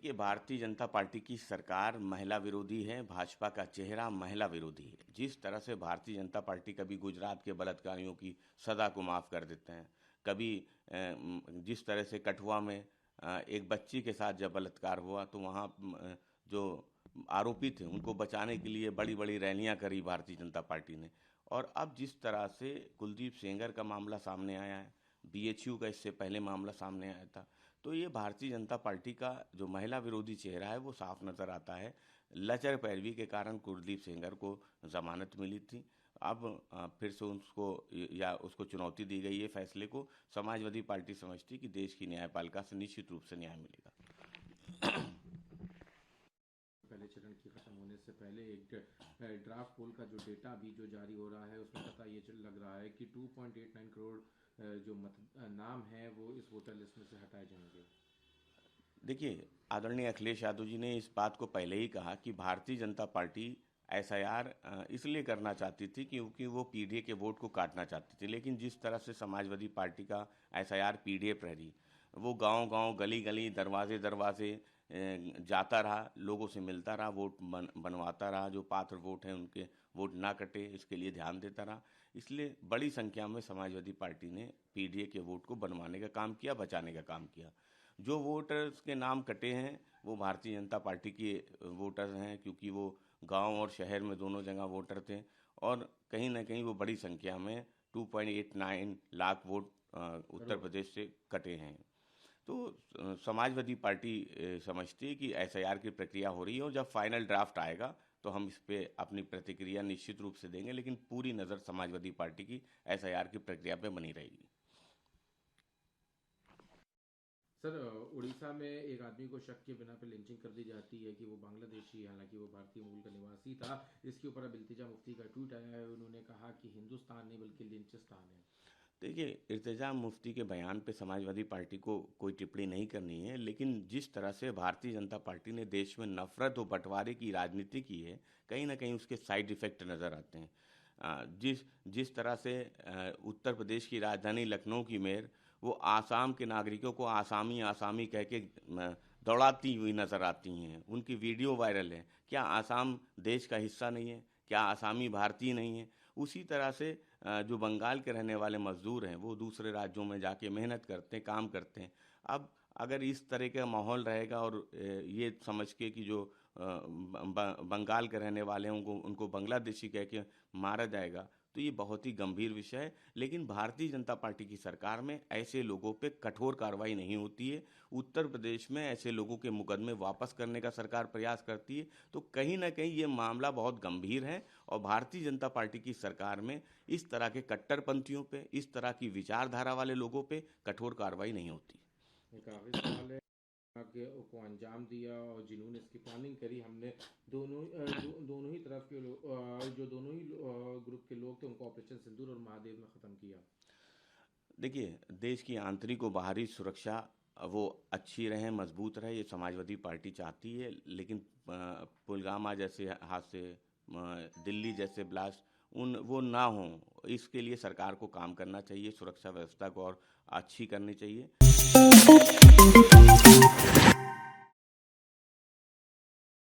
देखिए, भारतीय जनता पार्टी की सरकार महिला विरोधी है, भाजपा का चेहरा महिला विरोधी है। जिस तरह से भारतीय जनता पार्टी कभी गुजरात के बलात्कारियों की सज़ा को माफ़ कर देते हैं, कभी जिस तरह से कठुआ में एक बच्ची के साथ जब बलात्कार हुआ तो वहाँ जो आरोपी थे उनको बचाने के लिए बड़ी बड़ी रैलियां करी भारतीय जनता पार्टी ने। और अब जिस तरह से कुलदीप सेंगर का मामला सामने आया है, बीएचयू का इससे पहले मामला सामने आया था, तो ये भारतीय जनता पार्टी का जो महिला विरोधी चेहरा है वो साफ नज़र आता है। लचर पैरवी के कारण कुलदीप सेंगर को जमानत मिली थी। अब फिर से उसको चुनौती दी गई है फैसले को। समाजवादी पार्टी समझती कि देश की न्यायपालिका से निश्चित रूप से न्याय मिलेगा। पहले चरण की खत्म होने से पहले एक ड्राफ्ट पोल का जो डेटा अभी जो जारी हो रहा है उसमें पता ये लग रहा है कि 2.89 करोड़ जो नाम है वो इस वोटर लिस्ट में से हटाए जाएंगे। देखिए, आदरणीय अखिलेश यादव जी ने इस बात को पहले ही कहा कि भारतीय जनता पार्टी एसआईआर इसलिए करना चाहती थी क्योंकि वो पीडीए के वोट को काटना चाहती थी। लेकिन जिस तरह से समाजवादी पार्टी का एसआईआर पीडीए प्रहरी वो गांव-गांव, गली-गली, दरवाजे-दरवाजे जाता रहा, लोगों से मिलता रहा, वोट बनवाता रहा, जो पात्र वोट हैं उनके वोट ना कटे इसके लिए ध्यान देता रहा। इसलिए बड़ी संख्या में समाजवादी पार्टी ने पीडीए के वोट को बनवाने का काम किया, बचाने का काम किया। जो वोटर्स के नाम कटे हैं वो भारतीय जनता पार्टी के वोटर्स हैं, क्योंकि वो गांव और शहर में दोनों जगह वोटर थे और कहीं ना कहीं वो बड़ी संख्या में 2.89 लाख वोट उत्तर प्रदेश से कटे हैं। तो समाजवादी पार्टी समझती है कि एसआईआर की प्रक्रिया हो रही है और जब फाइनल ड्राफ्ट आएगा तो हम इस पे अपनी प्रतिक्रिया निश्चित रूप से देंगे, लेकिन पूरी नज़र समाजवादी पार्टी की एसआईआर की प्रक्रिया पे बनी रहेगी। सर, उड़ीसा में एक आदमी को शक के बिना पे लिंचिंग कर दी जाती है कि वो बांग्लादेशी, हालांकि वो भारतीय मूल का निवासी था। इसके ऊपर अब इल्तिजा मुफ्ती का ट्वीट आया है। उन्होंने कहा कि हिंदुस्तान नहीं बल्कि लिंचिस्तान है। देखिए, इर्तिजा मुफ्ती के बयान पे समाजवादी पार्टी को कोई टिप्पणी नहीं करनी है, लेकिन जिस तरह से भारतीय जनता पार्टी ने देश में नफरत और बंटवारे की राजनीति की है, कहीं ना कहीं उसके साइड इफ़ेक्ट नज़र आते हैं। जिस जिस तरह से उत्तर प्रदेश की राजधानी लखनऊ की मेयर वो आसाम के नागरिकों को आसामी आसामी कह के दौड़ाती हुई नज़र आती हैं, उनकी वीडियो वायरल है। क्या आसाम देश का हिस्सा नहीं है? क्या आसामी भारतीय नहीं है? उसी तरह से जो बंगाल के रहने वाले मजदूर हैं वो दूसरे राज्यों में जाके मेहनत करते हैं, काम करते हैं। अब अगर इस तरह का माहौल रहेगा और ये समझ के कि जो बंगाल के रहने वाले हैं उनको बांग्लादेशी कह के मारा जाएगा, तो ये बहुत ही गंभीर विषय है। लेकिन भारतीय जनता पार्टी की सरकार में ऐसे लोगों पे कठोर कार्रवाई नहीं होती है। उत्तर प्रदेश में ऐसे लोगों के मुकदमे वापस करने का सरकार प्रयास करती है। तो कहीं ना कहीं ये मामला बहुत गंभीर है और भारतीय जनता पार्टी की सरकार में इस तरह के कट्टरपंथियों पे, इस तरह की विचारधारा वाले लोगों पे कठोर कार्रवाई नहीं होती। काफ़ी सवाल है को अंजाम दिया और जिन्होंने इसकी प्लानिंग करी। हमने दोनों ही तरफ के जो दोनों ही ग्रुप के लोग थे उनको ऑपरेशन सिंदूर और महादेव में ख़त्म किया। देखिए, देश की आंतरिक और बाहरी सुरक्षा वो अच्छी रहे, मजबूत रहे, ये समाजवादी पार्टी चाहती है। लेकिन पुलवामा जैसे हादसे, दिल्ली जैसे ब्लास्ट वो ना हों, इसके लिए सरकार को काम करना चाहिए, सुरक्षा व्यवस्था को और अच्छी करनी चाहिए।